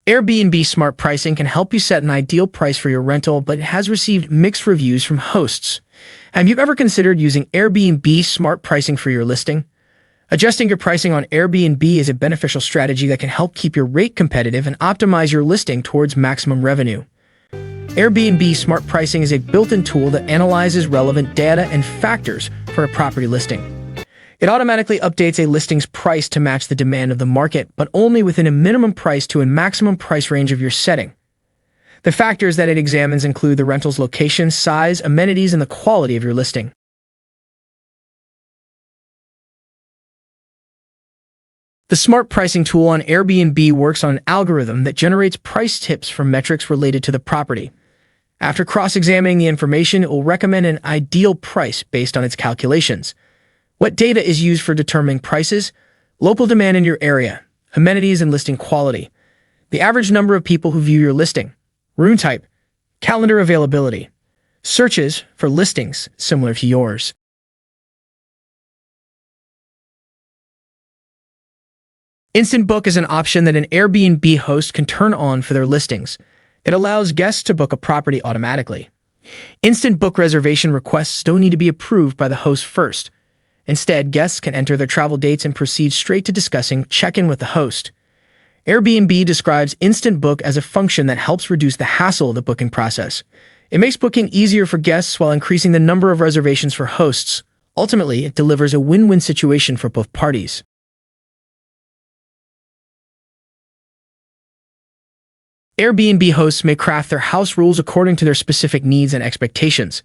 Airbnb Smart Pricing can help you set an ideal price for your rental, but it has received mixed reviews from hosts. Have you ever considered using Airbnb Smart Pricing for your listing? Adjusting your pricing on Airbnb is a beneficial strategy that can help keep your rate competitive and optimize your listing towards maximum revenue. Airbnb Smart Pricing is a built-in tool that analyzes relevant data and factors for a property listing. It automatically updates a listing's price to match the demand of the market, but only within a minimum price to a maximum price range of your setting. The factors that it examines include the rental's location, size, amenities, and the quality of your listing. The Smart Pricing tool on Airbnb works on an algorithm that generates price tips from metrics related to the property. After cross-examining the information, it will recommend an ideal price based on its calculations. What data is used for determining prices? Local demand in your area, amenities and listing quality, the average number of people who view your listing, room type, calendar availability, searches for listings similar to yours. Instant Book is an option that an Airbnb host can turn on for their listings. It allows guests to book a property automatically. Instant Book reservation requests don't need to be approved by the host first. Instead, guests can enter their travel dates and proceed straight to discussing check-in with the host. Airbnb describes Instant Book as a function that helps reduce the hassle of the booking process. It makes booking easier for guests while increasing the number of reservations for hosts. Ultimately, it delivers a win-win situation for both parties. Airbnb hosts may craft their house rules according to their specific needs and expectations.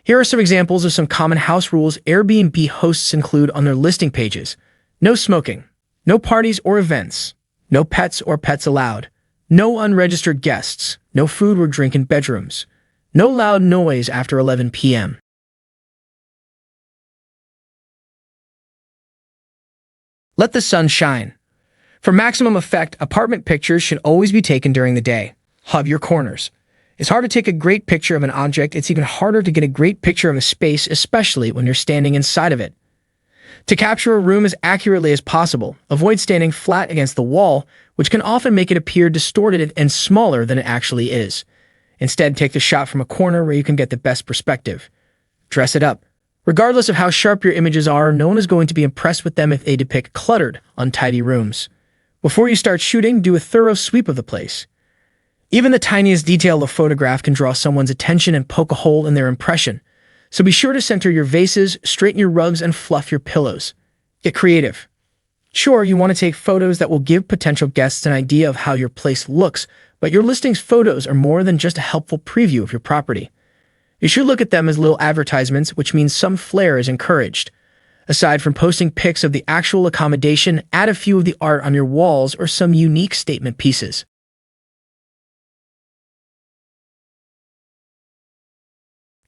Here are some examples of some common house rules Airbnb hosts include on their listing pages. No smoking. No parties or events. No pets or pets allowed. No unregistered guests. No food or drink in bedrooms. No loud noise after 11 p.m. Let the sun shine. For maximum effect, apartment pictures should always be taken during the day. Hub your corners. It's hard to take a great picture of an object. It's even harder to get a great picture of a space, especially when you're standing inside of it. To capture a room as accurately as possible, avoid standing flat against the wall, which can often make it appear distorted and smaller than it actually is. Instead, take the shot from a corner where you can get the best perspective. Dress it up. Regardless of how sharp your images are, no one is going to be impressed with them if they depict cluttered, untidy rooms. Before you start shooting, do a thorough sweep of the place. Even the tiniest detail of a photograph can draw someone's attention and poke a hole in their impression. So be sure to center your vases, straighten your rugs, and fluff your pillows. Get creative. Sure, you want to take photos that will give potential guests an idea of how your place looks, but your listing's photos are more than just a helpful preview of your property. You should look at them as little advertisements, which means some flair is encouraged. Aside from posting pics of the actual accommodation, add a few of the art on your walls or some unique statement pieces.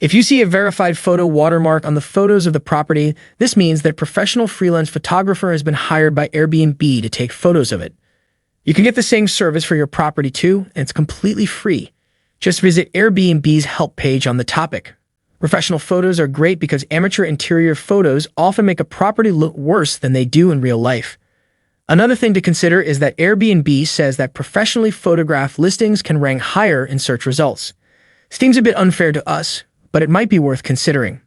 If you see a verified photo watermark on the photos of the property, this means that a professional freelance photographer has been hired by Airbnb to take photos of it. You can get the same service for your property too, and it's completely free. Just visit Airbnb's help page on the topic. Professional photos are great because amateur interior photos often make a property look worse than they do in real life. Another thing to consider is that Airbnb says that professionally photographed listings can rank higher in search results. Seems a bit unfair to us, but it might be worth considering.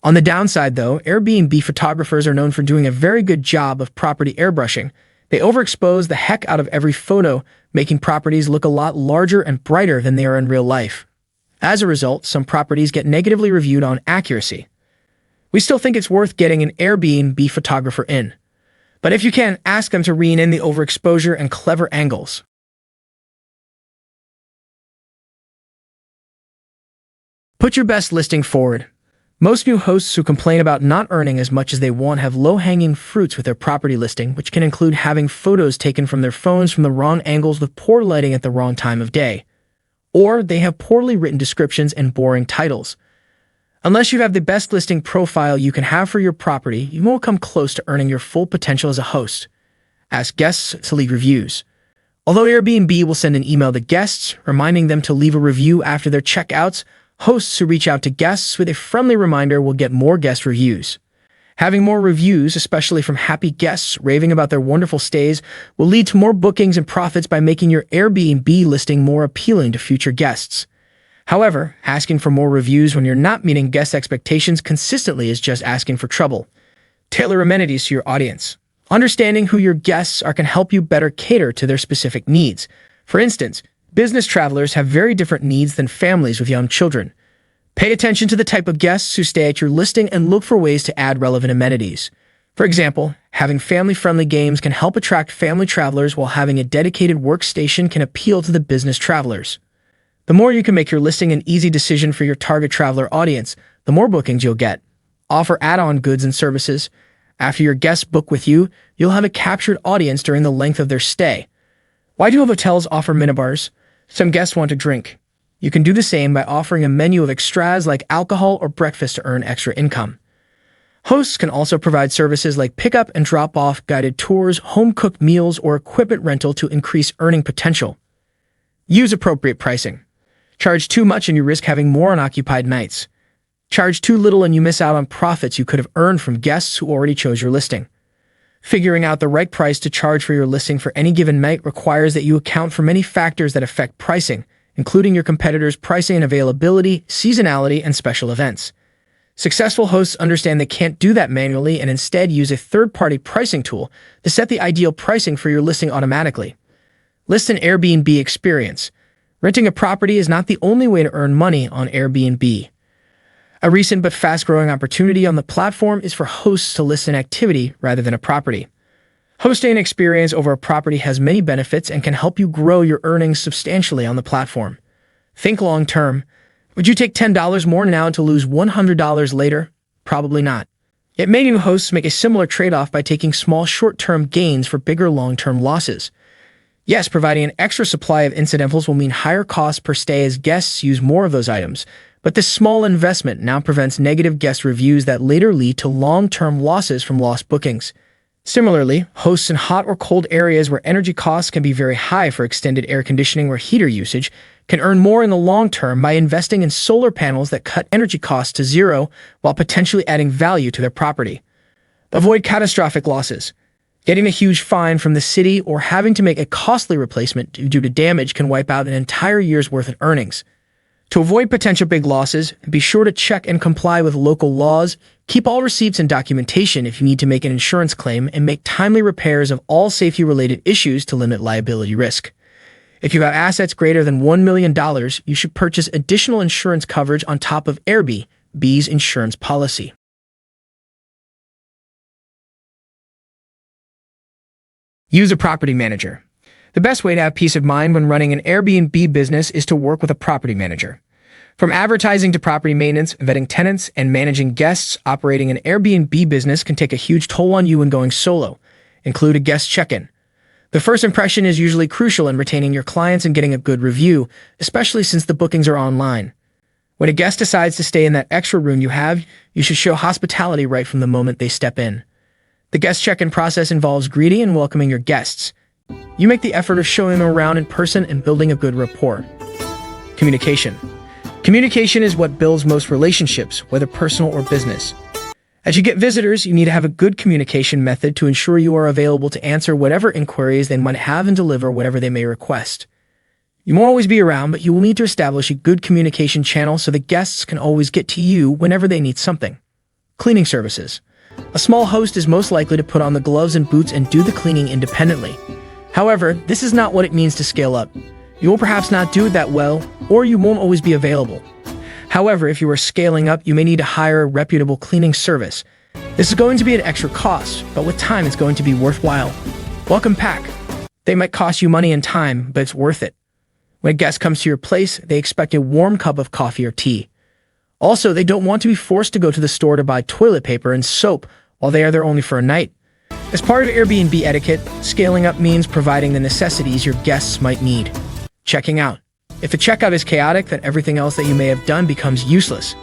On the downside, though, Airbnb photographers are known for doing a very good job of property airbrushing. They overexpose the heck out of every photo, making properties look a lot larger and brighter than they are in real life. As a result, some properties get negatively reviewed on accuracy. We still think it's worth getting an Airbnb photographer in. But if you can, ask them to rein in the overexposure and clever angles. Put your best listing forward. Most new hosts who complain about not earning as much as they want have low-hanging fruits with their property listing, which can include having photos taken from their phones from the wrong angles with poor lighting at the wrong time of day. Or they have poorly written descriptions and boring titles. Unless you have the best listing profile you can have for your property, you won't come close to earning your full potential as a host. Ask guests to leave reviews. Although Airbnb will send an email to guests, reminding them to leave a review after their checkouts, hosts who reach out to guests with a friendly reminder will get more guest reviews. Having more reviews, especially from happy guests raving about their wonderful stays, will lead to more bookings and profits by making your Airbnb listing more appealing to future guests. However, asking for more reviews when you're not meeting guest expectations consistently is just asking for trouble. Tailor amenities to your audience. Understanding who your guests are can help you better cater to their specific needs. For instance, business travelers have very different needs than families with young children. Pay attention to the type of guests who stay at your listing and look for ways to add relevant amenities. For example, having family-friendly games can help attract family travelers, while having a dedicated workstation can appeal to the business travelers. The more you can make your listing an easy decision for your target traveler audience, the more bookings you'll get. Offer add-on goods and services. After your guests book with you, you'll have a captured audience during the length of their stay. Why do hotels offer minibars? Some guests want to drink. You can do the same by offering a menu of extras like alcohol or breakfast to earn extra income. Hosts can also provide services like pickup and drop-off, guided tours, home-cooked meals, or equipment rental to increase earning potential. Use appropriate pricing. Charge too much and you risk having more unoccupied nights. Charge too little and you miss out on profits you could have earned from guests who already chose your listing. Figuring out the right price to charge for your listing for any given night requires that you account for many factors that affect pricing, including your competitors' pricing and availability, seasonality, and special events. Successful hosts understand they can't do that manually and instead use a third-party pricing tool to set the ideal pricing for your listing automatically. List an Airbnb experience. Renting a property is not the only way to earn money on Airbnb. A recent but fast-growing opportunity on the platform is for hosts to list an activity rather than a property. Hosting an experience over a property has many benefits and can help you grow your earnings substantially on the platform. Think long-term. Would you take $10 more now to lose $100 later? Probably not. Yet many new hosts make a similar trade-off by taking small short-term gains for bigger long-term losses. Yes, providing an extra supply of incidentals will mean higher costs per stay as guests use more of those items, but this small investment now prevents negative guest reviews that later lead to long-term losses from lost bookings. Similarly, hosts in hot or cold areas where energy costs can be very high for extended air conditioning or heater usage can earn more in the long term by investing in solar panels that cut energy costs to zero while potentially adding value to their property. Avoid catastrophic losses. Getting a huge fine from the city or having to make a costly replacement due to damage can wipe out an entire year's worth of earnings. To avoid potential big losses, be sure to check and comply with local laws, keep all receipts and documentation if you need to make an insurance claim, and make timely repairs of all safety-related issues to limit liability risk. If you have assets greater than $1 million, you should purchase additional insurance coverage on top of Airbnb's insurance policy. Use a property manager. The best way to have peace of mind when running an Airbnb business is to work with a property manager. From advertising to property maintenance, vetting tenants, and managing guests, operating an Airbnb business can take a huge toll on you when going solo. Include a guest check-in. The first impression is usually crucial in retaining your clients and getting a good review, especially since the bookings are online. When a guest decides to stay in that extra room you have, you should show hospitality right from the moment they step in. The guest check-in process involves greeting and welcoming your guests. You make the effort of showing them around in person and building a good rapport. Communication. Communication is what builds most relationships, whether personal or business. As you get visitors, you need to have a good communication method to ensure you are available to answer whatever inquiries they might have and deliver whatever they may request. You won't always be around, but you will need to establish a good communication channel so the guests can always get to you whenever they need something. Cleaning services. A small host is most likely to put on the gloves and boots and do the cleaning independently. However, this is not what it means to scale up. You will perhaps not do it that well, or you won't always be available. However, if you are scaling up, you may need to hire a reputable cleaning service. This is going to be an extra cost, but with time it's going to be worthwhile. Welcome pack. They might cost you money and time, but it's worth it. When a guest comes to your place, they expect a warm cup of coffee or tea. Also, they don't want to be forced to go to the store to buy toilet paper and soap while they are there only for a night. As part of Airbnb etiquette, scaling up means providing the necessities your guests might need. Checking out. If the checkout is chaotic, then everything else that you may have done becomes useless.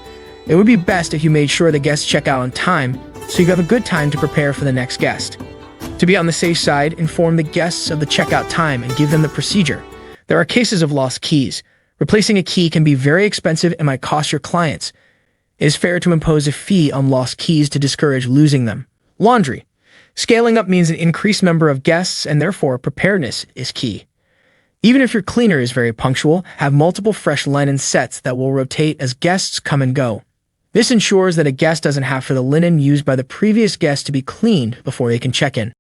It would be best if you made sure the guests check out on time, so you have a good time to prepare for the next guest. To be on the safe side, inform the guests of the checkout time and give them the procedure. There are cases of lost keys. Replacing a key can be very expensive and might cost your clients. It is fair to impose a fee on lost keys to discourage losing them. Laundry. Scaling up means an increased number of guests, and therefore preparedness is key. Even if your cleaner is very punctual, have multiple fresh linen sets that will rotate as guests come and go. This ensures that a guest doesn't have for the linen used by the previous guest to be cleaned before they can check in.